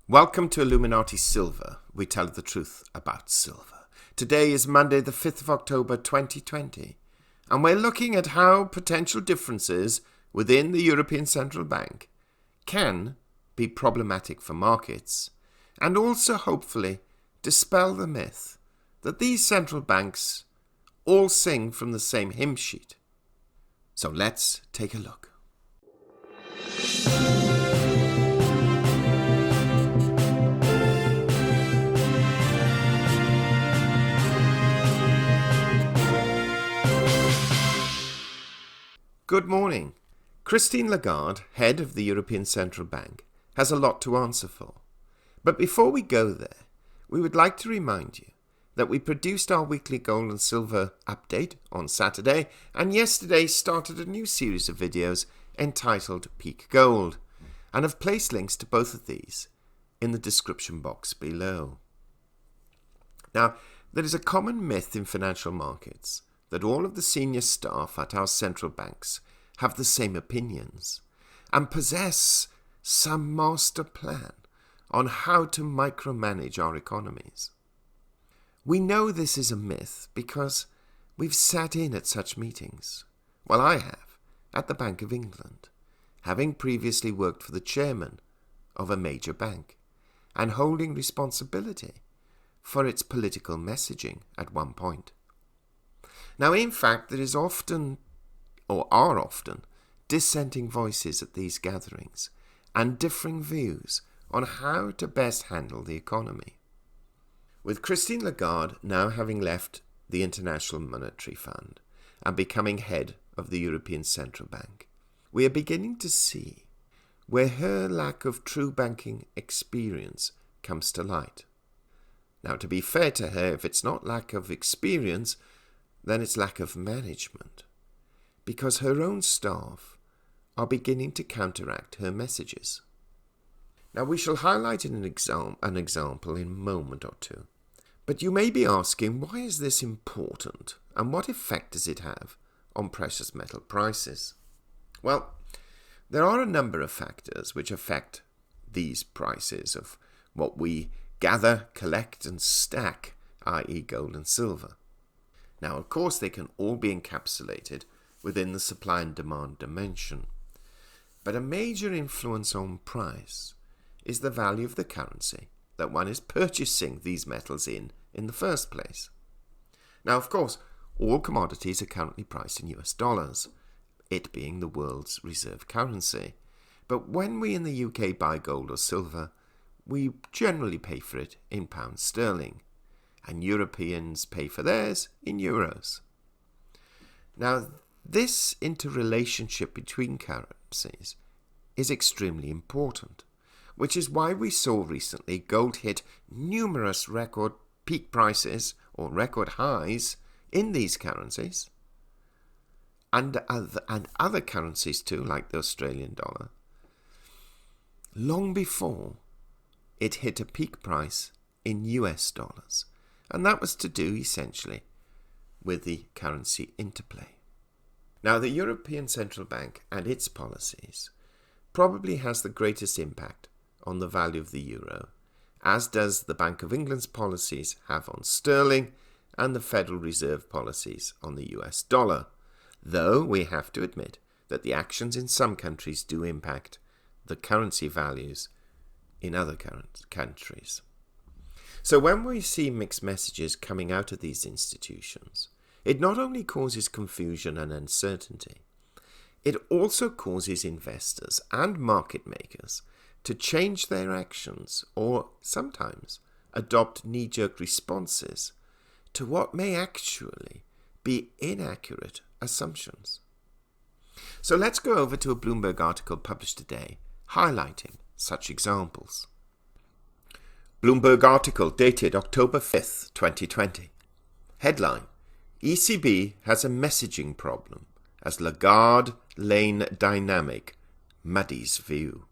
Welcome to Illuminati Silver. We tell the truth about silver. Today is Monday, the 5th of October 2020, and we're looking at how potential differences within the European Central Bank can be problematic for markets, and also hopefully dispel the myth that these central banks all sing from the same hymn sheet. So let's take a look. Good morning. Christine Lagarde, head of the European Central Bank, has a lot to answer for. But before we go there, we would like to remind you that we produced our weekly gold and silver update on Saturday, and yesterday started a new series of videos entitled Peak Gold, and have placed links to both of these in the description box below. Now, there is a common myth in financial markets that all of the senior staff at our central banks have the same opinions and possess some master plan on how to micromanage our economies. We know this is a myth because we've sat in at such meetings. Well, I have, at the Bank of England, having previously worked for the chairman of a major bank and holding responsibility for its political messaging at one point. Now, in fact, there is often, or are often, dissenting voices at these gatherings and differing views on how to best handle the economy. With Christine Lagarde now having left the International Monetary Fund and becoming head of the European Central Bank, we are beginning to see where her lack of true banking experience comes to light. Now, to be fair to her, if it's not lack of experience, then it's lack of management, because her own staff are beginning to counteract her messages. Now, we shall highlight an example in a moment or two, but you may be asking, why is this important, and what effect does it have on precious metal prices? Well, there are a number of factors which affect these prices of what we gather, collect and stack, i.e. gold and silver. Now, of course, they can all be encapsulated within the supply and demand dimension. But a major influence on price is the value of the currency that one is purchasing these metals in the first place. Now, of course, all commodities are currently priced in US dollars, it being the world's reserve currency. But when we in the UK buy gold or silver, we generally pay for it in pounds sterling, and Europeans pay for theirs in euros. Now, this interrelationship between currencies is extremely important, which is why we saw recently gold hit numerous record peak prices or record highs in these currencies, and other currencies too, like the Australian dollar, long before it hit a peak price in US dollars. And that was to do, essentially, with the currency interplay. Now, the European Central Bank and its policies probably has the greatest impact on the value of the euro, as does the Bank of England's policies have on sterling and the Federal Reserve policies on the US dollar, though we have to admit that the actions in some countries do impact the currency values in other countries. So when we see mixed messages coming out of these institutions, it not only causes confusion and uncertainty, it also causes investors and market makers to change their actions or sometimes adopt knee-jerk responses to what may actually be inaccurate assumptions. So let's go over to a Bloomberg article published today highlighting such examples. Bloomberg article dated October 5th, 2020. Headline: ECB has a messaging problem as Lagarde lane dynamic muddies view.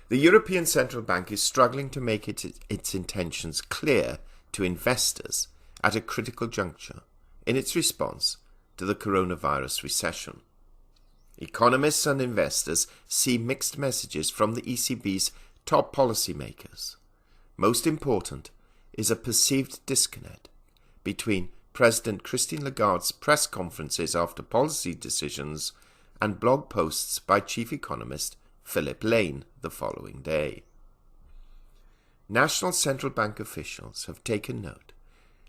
The European Central Bank is struggling to make its intentions clear to investors at a critical juncture in its response to the coronavirus recession. Economists and investors see mixed messages from the ECB's top policymakers. Most important is a perceived disconnect between President Christine Lagarde's press conferences after policy decisions and blog posts by Chief Economist Philip Lane the following day. National central bank officials have taken note,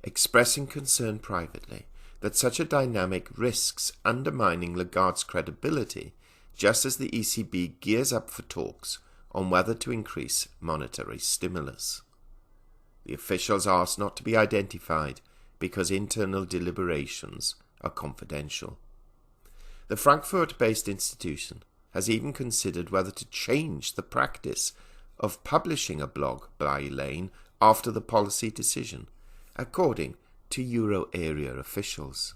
expressing concern privately that such a dynamic risks undermining Lagarde's credibility just as the ECB gears up for talks on whether to increase monetary stimulus. The officials asked not to be identified because internal deliberations are confidential. The Frankfurt-based institution has even considered whether to change the practice of publishing a blog by Lane after the policy decision, according to euro area officials.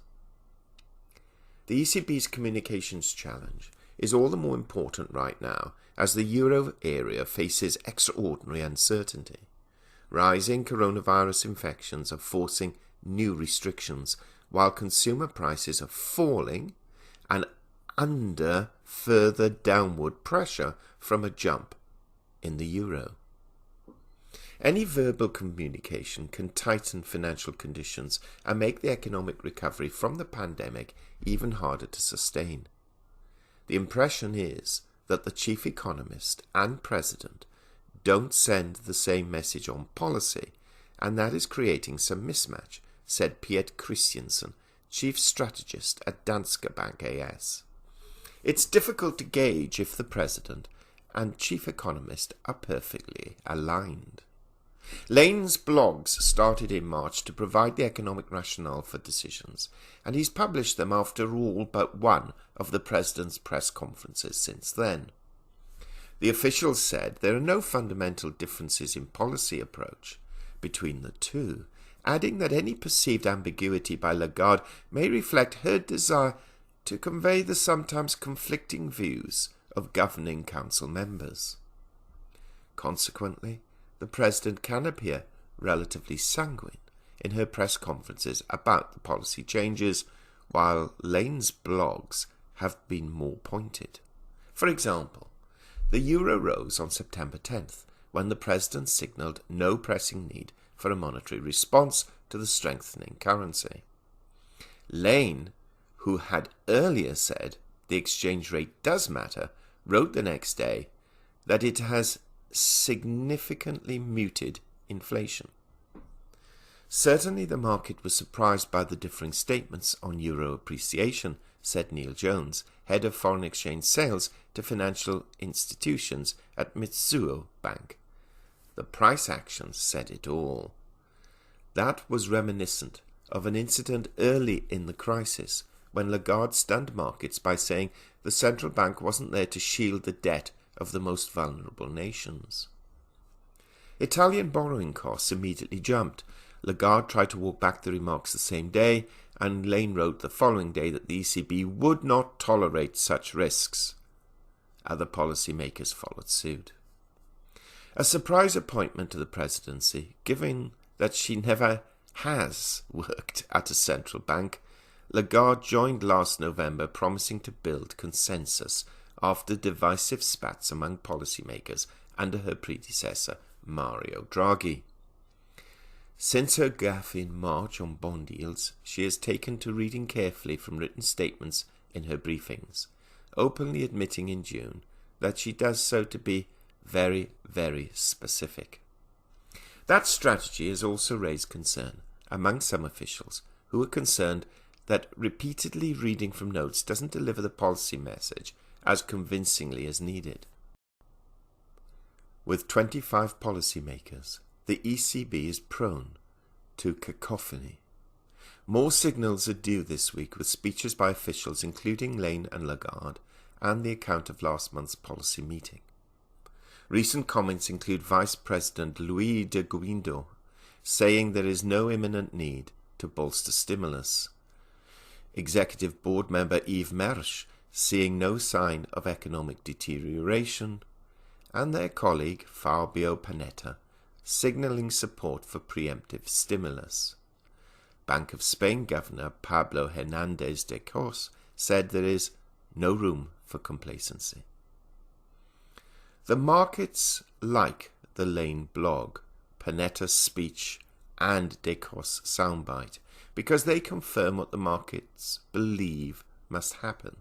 The ECB's communications challenge is all the more important right now as the euro area faces extraordinary uncertainty. Rising coronavirus infections are forcing new restrictions, while consumer prices are falling and under further downward pressure from a jump in the euro. Any verbal communication can tighten financial conditions and make the economic recovery from the pandemic even harder to sustain. The impression is that the Chief Economist and President don't send the same message on policy, and that is creating some mismatch, said Head Christine, Chief Strategist at Danske Bank AS. It's difficult to gauge if the President and Chief Economist are perfectly aligned. Lane's blogs started in March to provide the economic rationale for decisions, and he's published them after all but one of the President's press conferences since then. The officials said there are no fundamental differences in policy approach between the two, adding that any perceived ambiguity by Lagarde may reflect her desire to convey the sometimes conflicting views of governing council members. Consequently, the President can appear relatively sanguine in her press conferences about the policy changes, while Lane's blogs have been more pointed. For example, the euro rose on September 10th, when the President signalled no pressing need for a monetary response to the strengthening currency. Lane, who had earlier said the exchange rate does matter, wrote the next day that it has significantly muted inflation. Certainly the market was surprised by the differing statements on euro appreciation, said Neil Jones, head of foreign exchange sales to financial institutions at Mitsuo Bank. The price actions said it all. That was reminiscent of an incident early in the crisis when Lagarde stunned markets by saying the central bank wasn't there to shield the debt of the most vulnerable nations. Italian borrowing costs immediately jumped. Lagarde tried to walk back the remarks the same day, and Lane wrote the following day that the ECB would not tolerate such risks. Other policymakers followed suit. A surprise appointment to the presidency, given that she never has worked at a central bank, Lagarde joined last November promising to build consensus after divisive spats among policymakers under her predecessor, Mario Draghi. Since her gaffe in March on bond yields, she has taken to reading carefully from written statements in her briefings, openly admitting in June that she does so to be very, very specific. That strategy has also raised concern among some officials who are concerned that repeatedly reading from notes doesn't deliver the policy message as convincingly as needed. With 25 policymakers, the ECB is prone to cacophony. More signals are due this week with speeches by officials including Lane and Lagarde and the account of last month's policy meeting. Recent comments include Vice President Louis de Guindo saying there is no imminent need to bolster stimulus. Executive Board member Yves Mersch seeing no sign of economic deterioration, and their colleague Fabio Panetta signalling support for preemptive stimulus. Bank of Spain Governor Pablo Hernández de Cos said there is no room for complacency. The markets like the Lane blog, Panetta's speech, and Decos soundbite because they confirm what the markets believe must happen,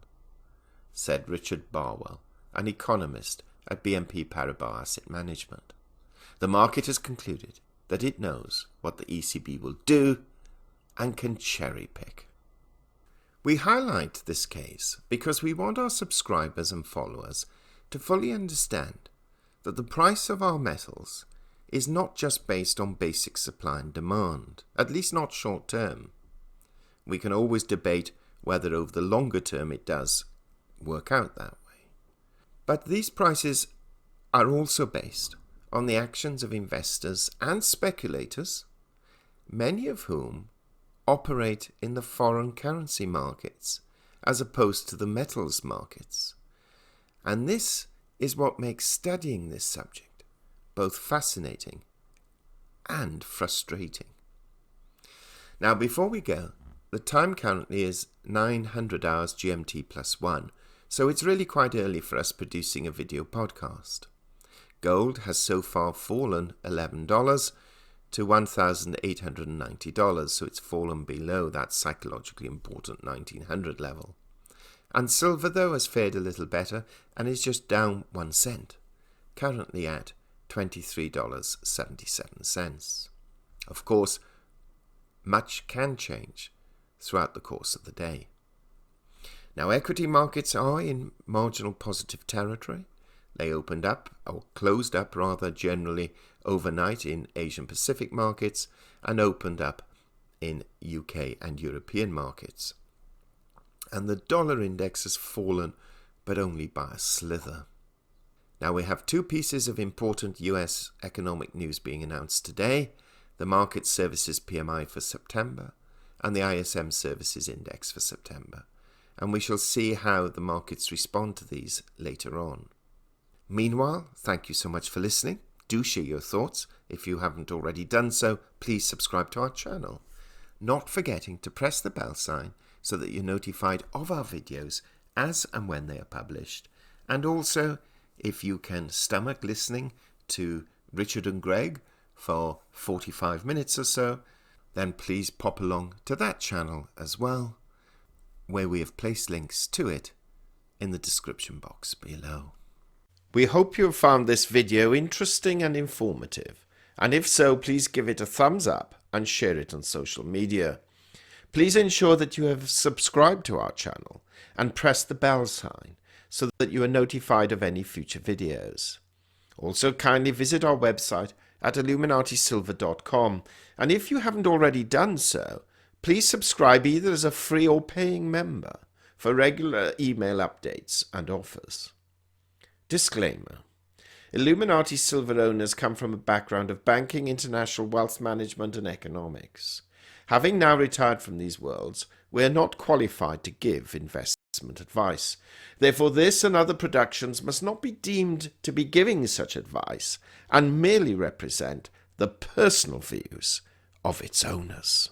said Richard Barwell, an economist at BNP Paribas Asset Management. The market has concluded that it knows what the ECB will do and can cherry pick. We highlight this case because we want our subscribers and followers to fully understand that the price of our metals is not just based on basic supply and demand, at least not short term. We can always debate whether over the longer term it does work out that way. But these prices are also based on the actions of investors and speculators, many of whom operate in the foreign currency markets as opposed to the metals markets. And this is what makes studying this subject both fascinating and frustrating. Now, before we go, the time currently is 900 hours GMT plus 1, so it's really quite early for us producing a video podcast. Gold has so far fallen $11 to $1,890, so it's fallen below that psychologically important 1900 level. And silver, though, has fared a little better and is just down 1 cent, currently at $23.77. Of course, much can change throughout the course of the day. Now, equity markets are in marginal positive territory. They opened up, or closed up rather, generally overnight in Asian Pacific markets and opened up in UK and European markets. And the dollar index has fallen, but only by a slither. Now we have two pieces of important US economic news being announced today: the Market Services PMI for September and the ISM Services Index for September. And we shall see how the markets respond to these later on. Meanwhile, thank you so much for listening. Do share your thoughts. If you haven't already done so, please subscribe to our channel. Not forgetting to press the bell sign so that you're notified of our videos as and when they are published. And also, if you can stomach listening to Richard and Greg for 45 minutes or so, then please pop along to that channel as well, where we have placed links to it in the description box below. We hope you have found this video interesting and informative, and if so, please give it a thumbs up and share it on social media. Please ensure that you have subscribed to our channel and press the bell sign so that you are notified of any future videos. Also, kindly visit our website at illuminatisilver.com, and if you haven't already done so, please subscribe either as a free or paying member for regular email updates and offers. Disclaimer: Illuminati Silver owners come from a background of banking, international wealth management and economics. Having now retired from these worlds, we are not qualified to give investment advice. Therefore, this and other productions must not be deemed to be giving such advice and merely represent the personal views of its owners.